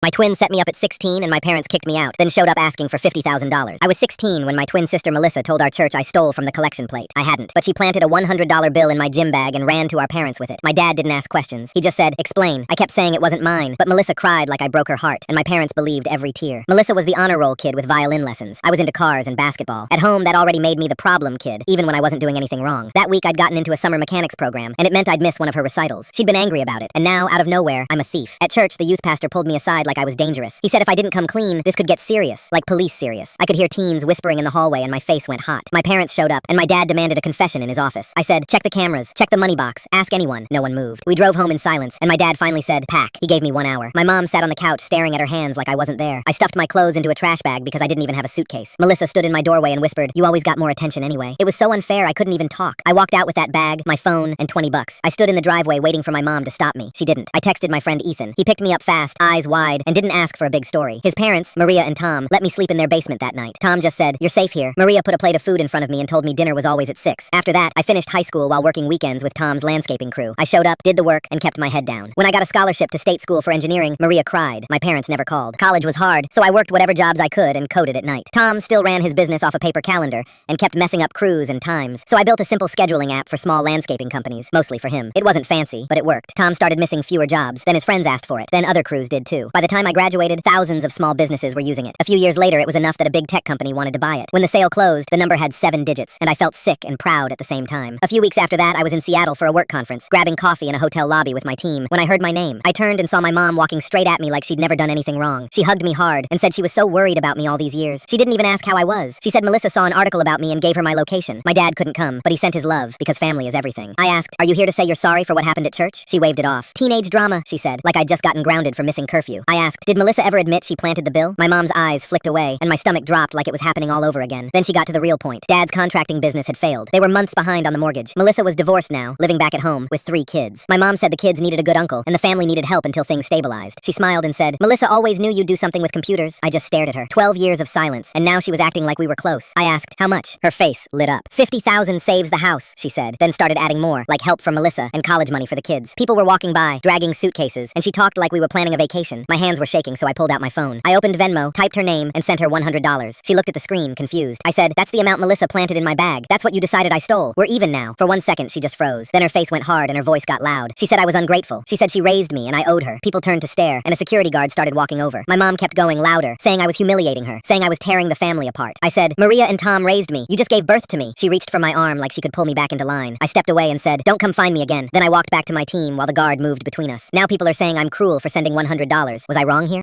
My twin set me up at 16 and my parents kicked me out, then showed up asking for $50,000. I was 16 when my twin sister Melissa told our church I stole from the collection plate. I hadn't, but she planted a $100 bill in my gym bag and ran to our parents with it. My dad didn't ask questions. He just said, "Explain." I kept saying it wasn't mine, but Melissa cried like I broke her heart, and my parents believed every tear. Melissa was the honor roll kid with violin lessons. I was into cars and basketball. At home, that already made me the problem kid, even when I wasn't doing anything wrong. That week, I'd gotten into a summer mechanics program, and it meant I'd miss one of her recitals. She'd been angry about it, and now, out of nowhere, I'm a thief. At church, the youth pastor pulled me aside like I was dangerous. He said if I didn't come clean, this could get serious, like police serious. I could hear teens whispering in the hallway and my face went hot. My parents showed up, and my dad demanded a confession in his office. I said, "Check the cameras, check the money box, ask anyone." No one moved. We drove home in silence, and my dad finally said, "Pack." He gave me 1 hour. My mom sat on the couch staring at her hands like I wasn't there. I stuffed my clothes into a trash bag because I didn't even have a suitcase. Melissa stood in my doorway and whispered, "You always got more attention anyway." It was so unfair I couldn't even talk. I walked out with that bag, my phone, and $20. I stood in the driveway waiting for my mom to stop me. She didn't. I texted my friend Ethan. He picked me up fast, eyes wide, and didn't ask for a big story. His parents, Maria and Tom, let me sleep in their basement that night. Tom just said, "You're safe here." Maria put a plate of food in front of me and told me dinner was always at 6. After that, I finished high school while working weekends with Tom's landscaping crew. I showed up, did the work, and kept my head down. When I got a scholarship to state school for engineering, Maria cried. My parents never called. College was hard, so I worked whatever jobs I could and coded at night. Tom still ran his business off a paper calendar and kept messing up crews and times. So I built a simple scheduling app for small landscaping companies, mostly for him. It wasn't fancy, but it worked. Tom started missing fewer jobs, then his friends asked for it, then other crews did too. By the time I graduated, thousands of small businesses were using it. A few years later, it was enough that a big tech company wanted to buy it. When the sale closed, the number had 7 digits, and I felt sick and proud at the same time. A few weeks after that, I was in Seattle for a work conference, grabbing coffee in a hotel lobby with my team, when I heard my name. I turned and saw my mom walking straight at me like she'd never done anything wrong. She hugged me hard and said she was so worried about me all these years. She didn't even ask how I was. She said Melissa saw an article about me and gave her my location. My dad couldn't come, but he sent his love, because family is everything. I asked, "Are you here to say you're sorry for what happened at church?" She waved it off. "Teenage drama," she said, like I'd just gotten grounded for missing curfew. I asked, "Did Melissa ever admit she planted the bill?" My mom's eyes flicked away, and my stomach dropped like it was happening all over again. Then she got to the real point. Dad's contracting business had failed. They were months behind on the mortgage. Melissa was divorced now, living back at home with 3 kids. My mom said the kids needed a good uncle, and the family needed help until things stabilized. She smiled and said, "Melissa always knew you'd do something with computers." I just stared at her. 12 years of silence, and now she was acting like we were close. I asked, "How much?" Her face lit up. "50,000 saves the house," she said, then started adding more, like help from Melissa and college money for the kids. People were walking by, dragging suitcases, and she talked like we were planning a vacation. My hands were shaking, so I pulled out my phone. I opened Venmo, typed her name, and sent her $100. She looked at the screen, confused. I said, "That's the amount Melissa planted in my bag. That's what you decided I stole. We're even now." For 1 second, she just froze. Then her face went hard and her voice got loud. She said I was ungrateful. She said she raised me and I owed her. People turned to stare, and a security guard started walking over. My mom kept going louder, saying I was humiliating her, saying I was tearing the family apart. I said, "Maria and Tom raised me. You just gave birth to me." She reached for my arm like she could pull me back into line. I stepped away and said, "Don't come find me again." Then I walked back to my team while the guard moved between us. Now people are saying I'm cruel for sending $100. Was I wrong here?